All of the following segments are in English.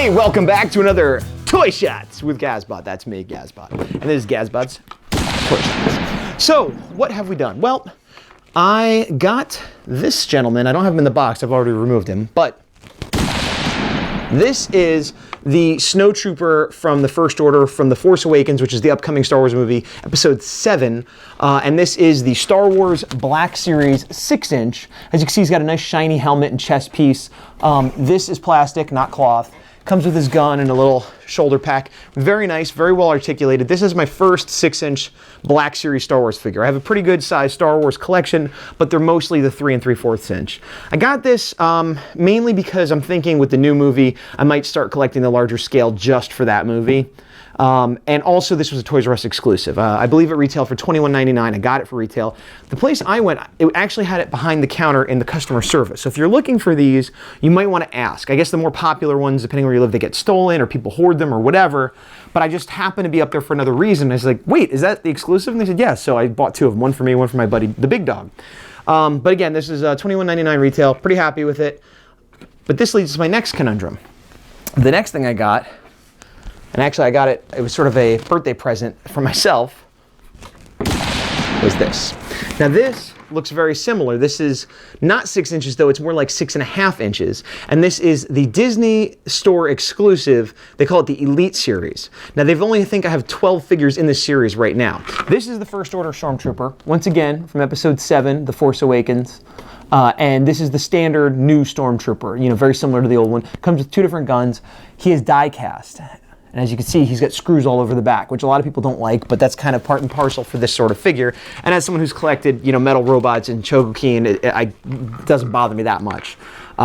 Hey, welcome back to another Toy Shots with GAZBOT. That's me, GAZBOT. And this is GAZBOT'S Toy Shots. So, what have we done? Well, I got this gentleman. I don't have him in the box. I've already removed him. But this is the Snowtrooper from the First Order from The Force Awakens, which is the upcoming Star Wars movie, Episode 7. And this is the Star Wars Black Series 6-inch. As you can see, he's got a nice shiny helmet and chest piece. This is plastic, not cloth. Comes with his gun and a little shoulder pack. Very nice, very well articulated. This is my first 6-inch Black Series Star Wars figure. I have a pretty good sized Star Wars collection, but they're mostly the 3 3/4 inch. I got this mainly because I'm thinking with the new movie, I might start collecting the larger scale just for that movie. And also this was a Toys R Us exclusive. I believe it retailed for $21.99. I got it for retail. The place I went, it actually had it behind the counter in the customer service. So if you're looking for these, you might want to ask. I guess the more popular ones, depending where you live, they get stolen or people hoard them or whatever. But I just happened to be up there for another reason. I was like, wait, is that the exclusive? And they said, yes. So I bought two of them, one for me, one for my buddy, the big dog. But again, this is $21.99 retail. Pretty happy with it. But this leads to my next conundrum. The next thing I got, and actually I got it, it was sort of a birthday present for myself, was this. Now this looks very similar. This is not 6 inches though, it's more like 6.5 inches. And this is the Disney Store exclusive. They call it the Elite Series. Now they've only, I think I have 12 figures in this series right now. This is the First Order Stormtrooper, once again from Episode 7, The Force Awakens. And this is the standard new Stormtrooper, you know, very similar to the old one. Comes with two different guns. He is die cast. And as you can see, he's got screws all over the back, which a lot of people don't like, but that's kind of part and parcel for this sort of figure. And as someone who's collected, you know, metal robots and Chogokin, it doesn't bother me that much.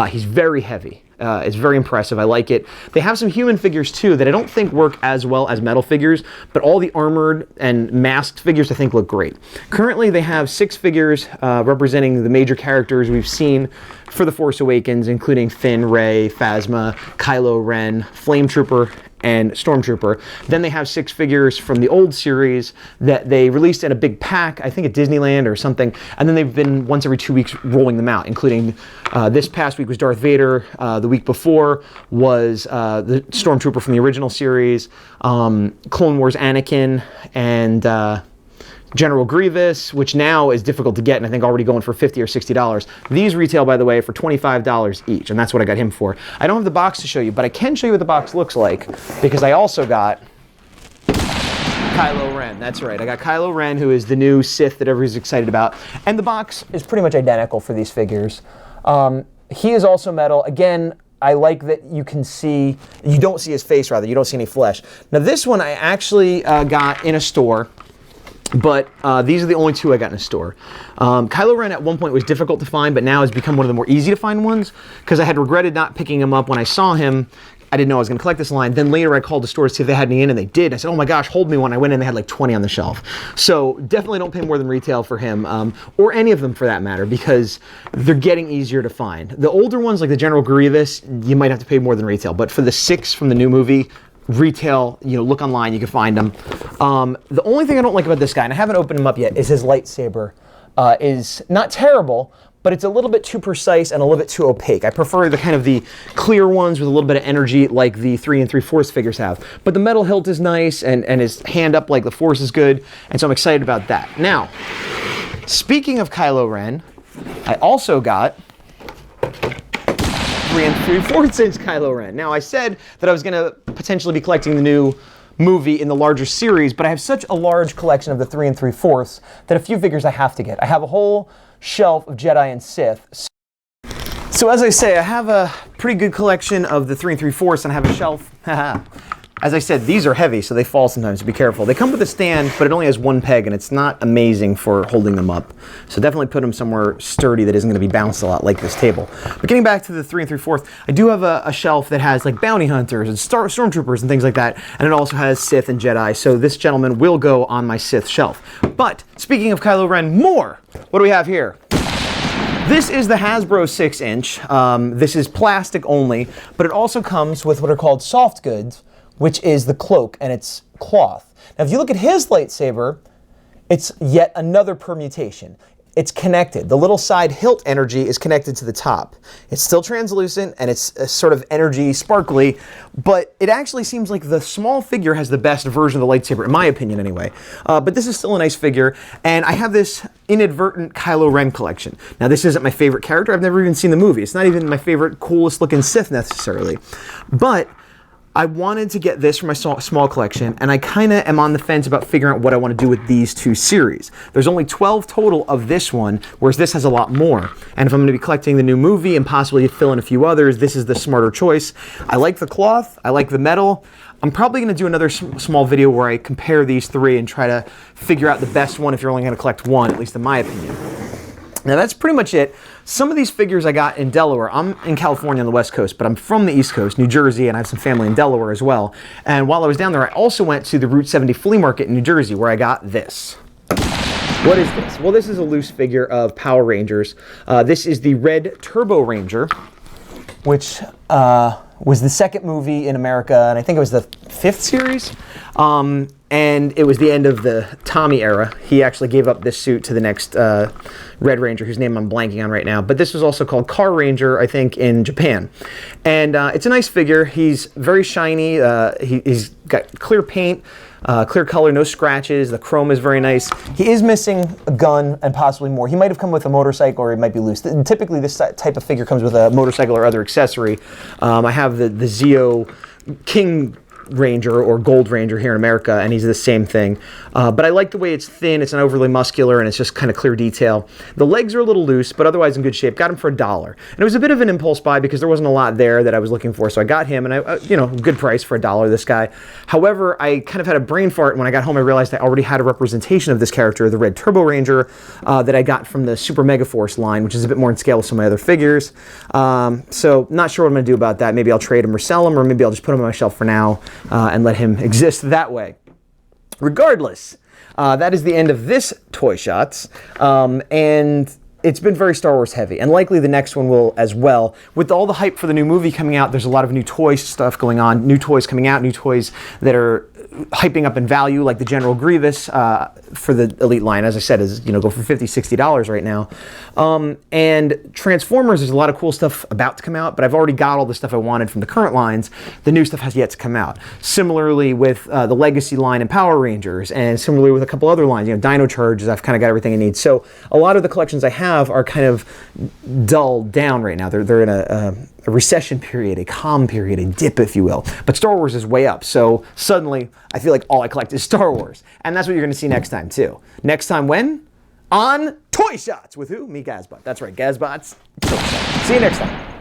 He's very heavy. It's very impressive. I like it. They have some human figures too that I don't think work as well as metal figures, but all the armored and masked figures I think look great. Currently they have 6 figures representing the major characters we've seen for The Force Awakens, including Finn, Rey, Phasma, Kylo Ren, Flame Trooper, and Stormtrooper. Then they have 6 figures from the old series that they released in a big pack, I think at Disneyland or something, and then they've been once every 2 weeks rolling them out, including this past week was Darth Vader, the week before was the Stormtrooper from the original series, Clone Wars Anakin, and General Grievous, which now is difficult to get and I think already going for $50 or $60. These retail, by the way, for $25 each, and that's what I got him for. I don't have the box to show you, but I can show you what the box looks like because I also got Kylo Ren. That's right, I got Kylo Ren, who is the new Sith that everybody's excited about, and the box is pretty much identical for these figures. He is also metal. Again, I like that you can see, you don't see his face rather, you don't see any flesh. Now this one I actually got in a store, but these are the only 2 I got in a store. Kylo Ren at one point was difficult to find, but now has become one of the more easy to find ones because I had regretted not picking him up when I saw him. I didn't know I was going to collect this line. Then later I called the store to see if they had any in, and they did. I said, oh my gosh, hold me one. I went in, they had like 20 on the shelf. So definitely don't pay more than retail for him, or any of them for that matter, because they're getting easier to find. The older ones, like the General Grievous, you might have to pay more than retail, but for the 6 from the new movie, retail, you know, look online, you can find them. The only thing I don't like about this guy, and I haven't opened him up yet, is his lightsaber is not terrible, but it's a little bit too precise and a little bit too opaque. I prefer the kind of the clear ones with a little bit of energy like the 3 3/4 figures have. But the metal hilt is nice, and his hand up like the Force is good, and so I'm excited about that. Now, speaking of Kylo Ren, I also got 3 3/4 inch Kylo Ren. Now I said that I was gonna potentially be collecting the new movie in the larger series, but I have such a large collection of the 3 3/4 that a few figures I have to get. I have a whole shelf of Jedi and Sith. So as I say, I have a pretty good collection of the 3 3/4 and I have a shelf. As I said, these are heavy, so they fall sometimes, so be careful. They come with a stand, but it only has 1 peg, and it's not amazing for holding them up. So definitely put them somewhere sturdy that isn't going to be bounced a lot, like this table. But getting back to the 3 3/4, I do have a shelf that has like bounty hunters and Stormtroopers and things like that, and it also has Sith and Jedi, so this gentleman will go on my Sith shelf. But speaking of Kylo Ren, more! What do we have here? This is the HASBRO 6-inch. This is plastic only, but it also comes with what are called soft goods, which is the cloak, and it's cloth. Now, if you look at his lightsaber, it's yet another permutation. it's connected. The little side hilt energy is connected to the top. It's still translucent and it's a sort of energy sparkly, but it actually seems like the small figure has the best version of the lightsaber, in my opinion anyway. But this is still a nice figure, and I have this inadvertent Kylo Ren collection. Now, this isn't my favorite character. I've never even seen the movie. It's not even my favorite, coolest looking Sith necessarily, but I wanted to get this for my small collection, and I kind of am on the fence about figuring out what I want to do with these two series. There's only 12 total of this one, whereas this has a lot more. And if I'm going to be collecting the new movie and possibly fill in a few others, this is the smarter choice. I like the cloth. I like the metal. I'm probably going to do another small video where I compare these three and try to figure out the best one if you're only going to collect one, at least in my opinion. Now that's pretty much it. Some of these figures I got in Delaware. I'm in California on the West Coast, but I'm from the East Coast, New Jersey, and I have some family in Delaware as well. And while I was down there, I also went to the Route 70 flea market in New Jersey, where I got this. What is this? Well, this is a loose figure of Power Rangers. This is the Red Turbo Ranger, which was the second movie in America, and I think it was the 5th series. And it was the end of the Tommy era. He actually gave up this suit to the next Red Ranger, whose name I'm blanking on right now. But this was also called Car Ranger, I think, in Japan. And it's a nice figure. He's very shiny. He's got clear paint, clear color, no scratches. The chrome is very nice. He is missing a gun and possibly more. He might have come with a motorcycle, or he might be loose. Typically, this type of figure comes with a motorcycle or other accessory. I have the Zeo King Ranger or Gold Ranger here in America, and he's the same thing. But I like the way it's thin, it's not overly muscular, and it's just kind of clear detail. The legs are a little loose, but otherwise in good shape. Got him for $1. And it was a bit of an impulse buy because there wasn't a lot there that I was looking for, so I got him, and I, good price for $1, this guy. However, I kind of had a brain fart when I got home. I realized I already had a representation of this character, the Red Turbo Ranger, that I got from the Super Mega Force line, which is a bit more in scale with some of my other figures. So not sure what I'm going to do about that. Maybe I'll trade him or sell him, or maybe I'll just put him on my shelf for now and let him exist that way. Regardless, that is the end of this Toy Shots, and it's been very Star Wars heavy, and likely the next one will as well. With all the hype for the new movie coming out, there's a lot of new toy stuff going on, new toys coming out, new toys that are hyping up in value, like the General Grievous for the Elite line, as I said, is go for $50, $60 right now. And Transformers, there's a lot of cool stuff about to come out, but I've already got all the stuff I wanted from the current lines. The new stuff has yet to come out. Similarly with the Legacy line and Power Rangers, and similarly with a couple other lines, Dino Charges, I've kind of got everything I need. So a lot of the collections I have are kind of dulled down right now. They're in a recession period, a calm period, a dip, if you will. But Star Wars is way up, so suddenly I feel like all I collect is Star Wars. And that's what you're going to see next time, too. Next time when? On Toy Shots with who? Me, GAZBOT. That's right, GAZBOT'S. See you next time.